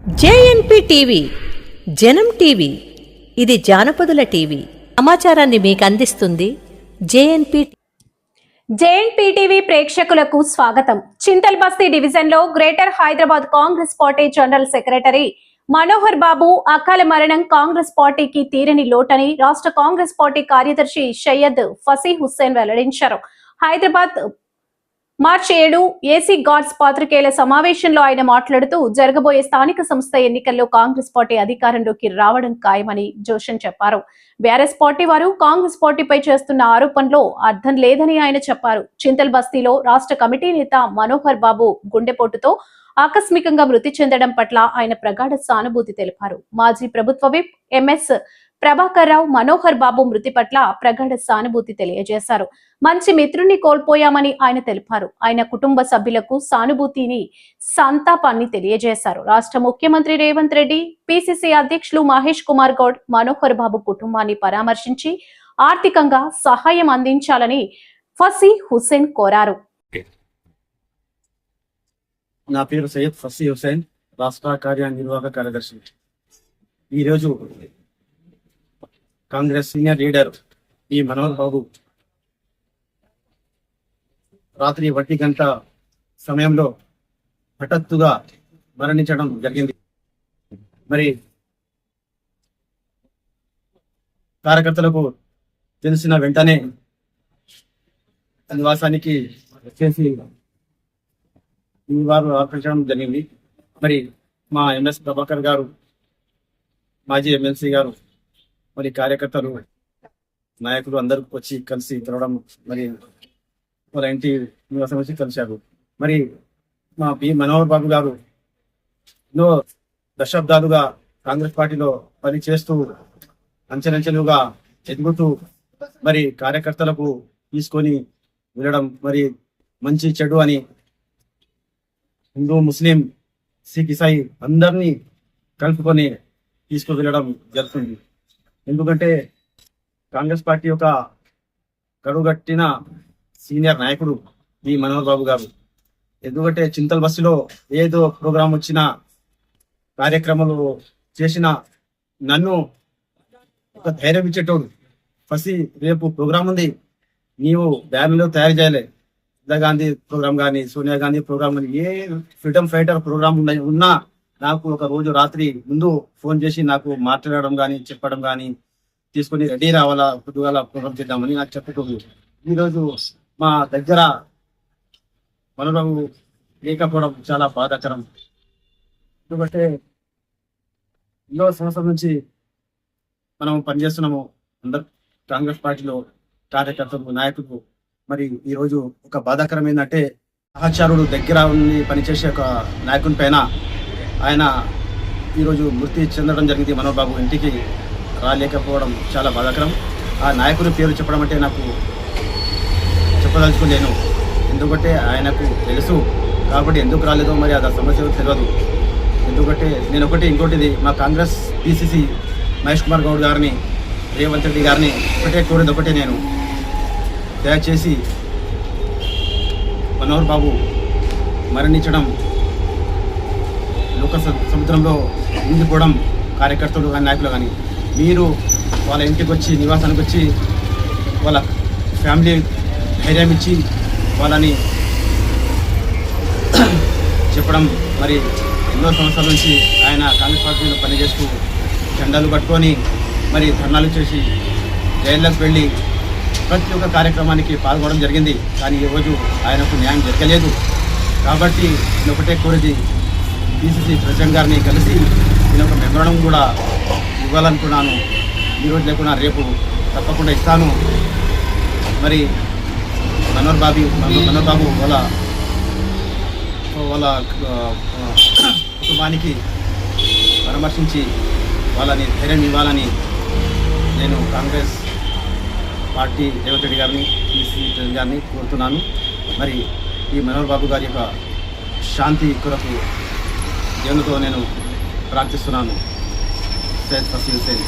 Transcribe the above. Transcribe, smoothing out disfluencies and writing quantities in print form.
జేఎన్పీ TV జనం TV ఇది జానపదుల TV. సమాచారాన్ని మీకు అందిస్తుంది జేఎన్పీ టీవీ ప్రేక్షకులకు స్వాగతం. చింతల్ బస్తీ డివిజన్ లో greater Hyderabad Congress party general secretary Manohar Babu అకాల మరణం కాంగ్రెస్ పార్టీకి తీరని లోటని రాష్ట్ర కాంగ్రెస్ పార్టీ కార్యదర్శి సయ్యద్ ఫసీ హుస్సేన్ వెల్లడించారు. హైదరాబాద్ మార్చి 7 ఏసీ గాడ్స్ పాత్రికేయుల సమావేశంలో ఆయన మాట్లాడుతూ జరగబోయే స్థానిక సంస్థ ఎన్నికల్లో కాంగ్రెస్ పార్టీ అధికారంలోకి రావడం ఖాయమని జోషన్ చెప్పారు. బీఆర్ఎస్ పార్టీ వారు కాంగ్రెస్ పార్టీపై చేస్తున్న ఆరోపణలో అర్థం లేదని ఆయన చెప్పారు. చింతల్ బస్తీలో రాష్ట్ర కమిటీ నేత మనోహర్ బాబు గుండెపోటుతో ఆకస్మికంగా మృతి చెందడం పట్ల ఆయన ప్రగాఢ సానుభూతి తెలిపారు. మాజీ ప్రభుత్వ విప్ ఎంఎస్ ప్రభాకర్ రావు మనోహర్ బాబు మృతి పట్ల ప్రగాఢ సానుభూతి తెలియజేశారు. మంచి మిత్రుణ్ణి కోల్పోయామని ఆయన తెలిపారు. ఆయన కుటుంబ సభ్యులకు సానుభూతిని సంతాపాన్ని తెలియజేశారు. రాష్ట్ర ముఖ్యమంత్రి రేవంత్ రెడ్డి, పిసిసి అధ్యక్షులు మహేష్ కుమార్ గౌడ్ మనోహర్ బాబు కుటుంబాన్ని పరామర్శించి ఆర్థికంగా సహాయం అందించాలని ఫసీ హుస్సేన్ కోరారు. నా పేరు సయ్యద్ ఫసీ హుస్సేన్, రాష్ట్ర కార్యనిర్వాహక కార్యదర్శి. ఈరోజు కాంగ్రెస్ సీనియర్ లీడర్ ఈ మనోహర్ బాబు రాత్రి 1 గంట సమయంలో హఠాత్తుగా మరణించడం జరిగింది. మరి కార్యకర్తలకు తెలిసిన వెంటనే నివాసానికి వచ్చేసి వారు ఆర్పించడం జరిగింది. మరి మా ఎంఎస్ ప్రభాకర్ గారు, మాజీ ఎమ్మెల్సీ గారు, మరి కార్యకర్తలు, నాయకులు అందరూ వచ్చి కలిసి తిరగడం, మరి వాళ్ళ ఇంటి నివాసం వచ్చి కలిశారు. మరి మా మనోహర్ బాబు గారు ఎన్నో దశాబ్దాలుగా కాంగ్రెస్ పార్టీలో పని చేస్తూ అంచెలంచెలుగా ఎదుగుతూ మరి కార్యకర్తలకు తీసుకొని వెళ్ళడం, మరి మంచి చెడు అని హిందూ, ముస్లిం, సిక్, ఇసాయి అందరినీ కలుపుకొని తీసుకు వెళ్ళడం జరుగుతుంది. ఎందుకంటే కాంగ్రెస్ పార్టీ యొక్క కడుగట్టిన సీనియర్ నాయకుడు ఈ మనోహర్ బాబు గారు. ఎందుకంటే చింతల్ బస్సులో ఏదో ప్రోగ్రాం వచ్చినా, కార్యక్రమాలు చేసిన నన్ను ఒక ధైర్యం ఇచ్చేటోడు. ఫస్ట్ రేపు ప్రోగ్రాం ఉంది, నీవు బ్యానర్లో తయారు చేయాలి. ఇందిరా గాంధీ ప్రోగ్రాం కానీ, సోనియా గాంధీ ప్రోగ్రాం కానీ, ఏ ఫ్రీడమ్ ఫైటర్ ప్రోగ్రాం ఉన్నా నాకు ఒక రోజు రాత్రి ముందు ఫోన్ చేసి నాకు మాట్లాడడం కానీ, చెప్పడం కానీ, తీసుకొని రెడీ రావాలా, పొద్దుగాల ప్రోగ్రాం చేద్దామని నాకు చెప్పకూడదు. ఈరోజు మా దగ్గర మనోబాబు లేకపోవడం చాలా బాధాకరం. ఎందుకంటే ఎన్నో సంవత్సరాల నుంచి మనం పనిచేస్తున్నాము అందరు కాంగ్రెస్ పార్టీలో, కార్యకర్తలు, నాయకులు. మరి ఈరోజు ఒక బాధాకరం ఏంటంటే సహచారుడు దగ్గర ఉండి పనిచేసే ఒక నాయకుని పైన ఆయన ఈరోజు మృతి చెందడం జరిగింది. మనోహర్ బాబు ఇంటికి రాలేకపోవడం చాలా బాధాకరం. ఆ నాయకుని పేరు చెప్పడం అంటే నాకు చెప్పదలుచుకోలేను. ఎందుకంటే ఆయనకు తెలుసు కాబట్టి ఎందుకు రాలేదో మరి అది సమస్య తెలియదు. ఎందుకంటే నేను ఇంకోటిది మా కాంగ్రెస్ పిసిసి మహేష్ కుమార్ గౌడ్ గారిని, రేవంత్ రెడ్డి గారిని కోరేది ఒకటే, నేను దయచేసి మనోహర్ బాబు మరణించడం, లోక సముద్రంలో ఉండిపోవడం, కార్యకర్తలు కానీ, నాయకులు కానీ మీరు వాళ్ళ ఇంటికి వచ్చి, నివాసానికి వచ్చి వాళ్ళ ఫ్యామిలీ ధైర్యం ఇచ్చి వాళ్ళని చెప్పడం. మరి ఎన్నో సంవత్సరాల నుంచి ఆయన కాంగ్రెస్ పార్టీలో పనిచేస్తూ జెండాలు పట్టుకొని మరి ధర్నాలు చేసి జైల్లోకి వెళ్ళి ప్రతి ఒక్క కార్యక్రమానికి పాల్గొనడం జరిగింది. కానీ ఈరోజు ఆయనకు న్యాయం జరగలేదు. కాబట్టి నేను ఒకటే కోరేది, పిసిసి ప్రెసిడెంట్ గారిని కలిసి నేను ఒక మెమోరాండం కూడా ఇవ్వాలనుకున్నాను. ఈరోజు లేకుండా రేపు తప్పకుండా ఇస్తాను. మరి మనోహర్ బాబు వాళ్ళ కుటుంబానికి పరామర్శించి వాళ్ళని ధైర్యం ఇవ్వాలని నేను కాంగ్రెస్ పార్టీ రేవంత్ రెడ్డి గారిని, పిసిసి ప్రెసిడెంట్ గారిని కోరుతున్నాను. మరి ఈ మనోహర్ బాబు గారి యొక్క శాంతి కొరకు దేవునితో నేను ప్రార్థిస్తున్నాను. సయ్యద్ ఫసీ హుస్సేన్.